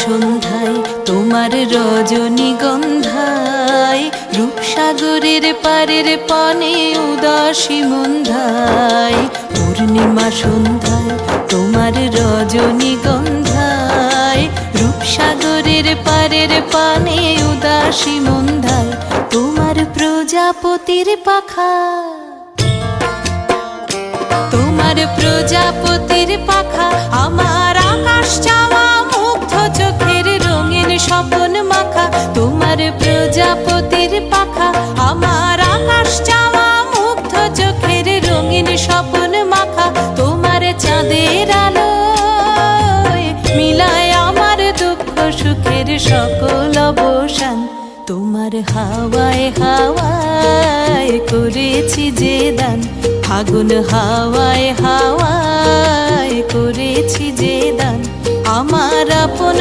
সন্ধ্যায় তোমার রজনীগন্ধায়, রূপসাগরের পারের পানে উদাসী মন্ধায়। পূর্ণিমা সন্ধ্যায় তোমার রজনীগন্ধায়, রূপসাগরের পারের পানে উদাসী মন্ধায়। তোমার প্রজাপতির পাখা, তোমার প্রজাপতির পাখা আমার আকাশ চাওয়া মুগ্ধ চোখের রঙিন স্বপন মাখা। তোমার প্রজাপতির পাখা আমার আকাশ চাওয়া মুগ্ধ চোখের রঙিন স্বপন মাখা। তোমার চাঁদের আলোয় মিলায় আমার দুঃখ সুখের সকল অবসান। তোমার হাওয়ায় হাওয়ায় করেছি যে দান, ফাগুন হাওয়ায় হাওয়ায় করেছি যে দান। আমার আপন